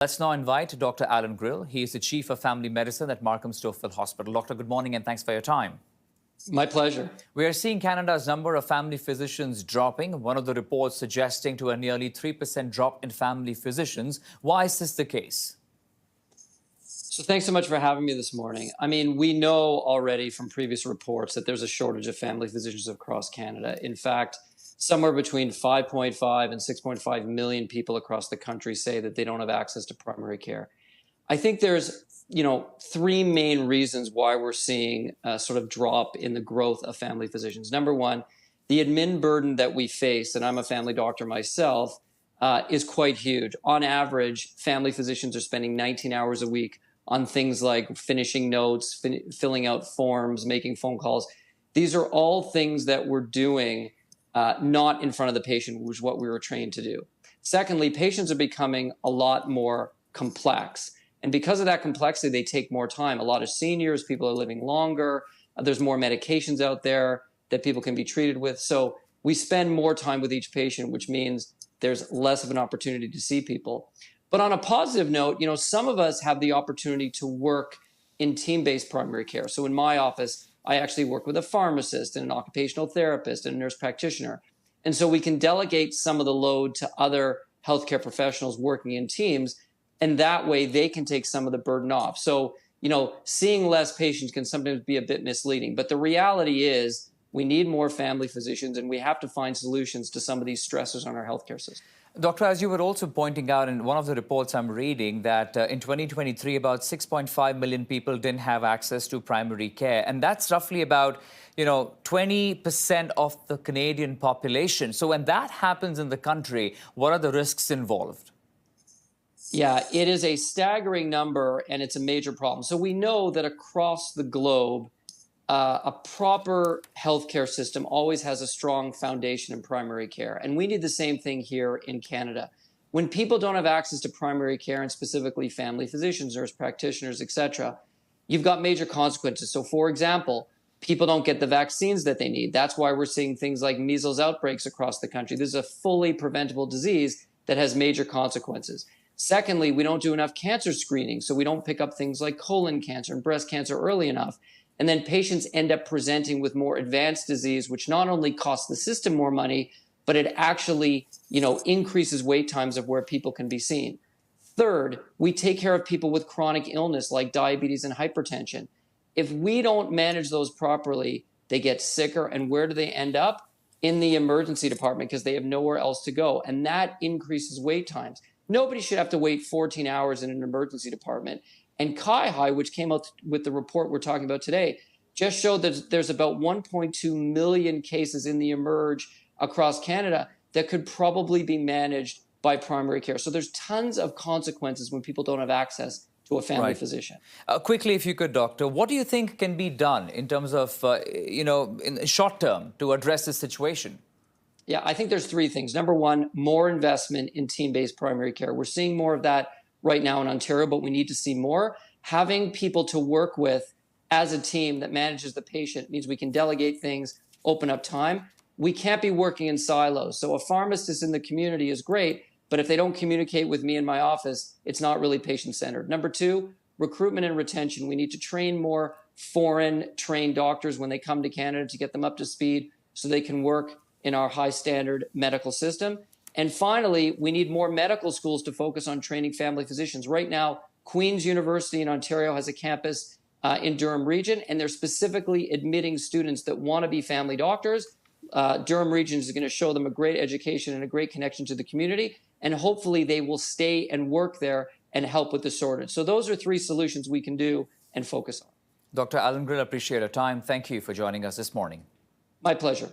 Let's now invite Dr. Allan Grill. He is the Chief of Family Medicine at Markham Stouffville Hospital. Doctor, good morning and thanks for your time. My pleasure. We are seeing Canada's number of family physicians dropping. One of the reports suggesting to a nearly 3% drop in family physicians. Why is this the case? So thanks so much for having me this morning. I mean, we know already from previous reports that there's a shortage of family physicians across Canada. In fact, somewhere between 5.5 and 6.5 million people across the country say that they don't have access to primary care. I think there's, three main reasons why we're seeing a sort of drop in the growth of family physicians. Number one, the admin burden that we face, and I'm a family doctor myself, is quite huge. On average, family physicians are spending 19 hours a week on things like finishing notes, filling out forms, making phone calls. These are all things that we're doing not in front of the patient, which is what we were trained to do. Secondly, patients are becoming a lot more complex. And because of that complexity, they take more time. A lot of seniors, people are living longer. There's more medications out there that people can be treated with. So we spend more time with each patient, which means there's less of an opportunity to see people. But on a positive note, some of us have the opportunity to work in team-based primary care. So in my office, I actually work with a pharmacist and an occupational therapist and a nurse practitioner. And so we can delegate some of the load to other healthcare professionals working in teams, and that way they can take some of the burden off. So, seeing less patients can sometimes be a bit misleading. But the reality is we need more family physicians, and we have to find solutions to some of these stressors on our healthcare system. Doctor, as you were also pointing out in one of the reports I'm reading that in 2023, about 6.5 million people didn't have access to primary care. And that's roughly about, 20% of the Canadian population. So when that happens in the country, what are the risks involved? Yeah, it is a staggering number, and it's a major problem. So we know that across the globe, a proper healthcare system always has a strong foundation in primary care. And we need the same thing here in Canada. When people don't have access to primary care, and specifically family physicians, nurse practitioners, etc., you've got major consequences. So for example, people don't get the vaccines that they need. That's why we're seeing things like measles outbreaks across the country. This is a fully preventable disease that has major consequences. Secondly, we don't do enough cancer screening. So we don't pick up things like colon cancer and breast cancer early enough. And then patients end up presenting with more advanced disease, which not only costs the system more money, but it actually, increases wait times of where people can be seen. Third, we take care of people with chronic illness like diabetes and hypertension. If we don't manage those properly, they get sicker. And where do they end up? In the emergency department because they have nowhere else to go. And that increases wait times. Nobody should have to wait 14 hours in an emergency department. And CIHI, which came out with the report we're talking about today, just showed that there's about 1.2 million cases in the emerge across Canada that could probably be managed by primary care. So there's tons of consequences when people don't have access to a family physician. Quickly, if you could, Doctor, what do you think can be done in terms of, in the short term to address this situation? Yeah, I think there's three things. Number one, more investment in team-based primary care. We're seeing more of that right now in Ontario, but we need to see more. Having people to work with as a team that manages the patient means we can delegate things, open up time. We can't be working in silos. So a pharmacist in the community is great, but if they don't communicate with me in my office, it's not really patient-centered. Number two, recruitment and retention. We need to train more foreign trained doctors when they come to Canada to get them up to speed so they can work in our high-standard medical system. And finally, we need more medical schools to focus on training family physicians. Right now, Queen's University in Ontario has a campus in Durham Region, and they're specifically admitting students that want to be family doctors. Durham Region is going to show them a great education and a great connection to the community, and hopefully they will stay and work there and help with the shortage. So those are three solutions we can do and focus on. Dr. Allan Grill, appreciate your time. Thank you for joining us this morning. My pleasure.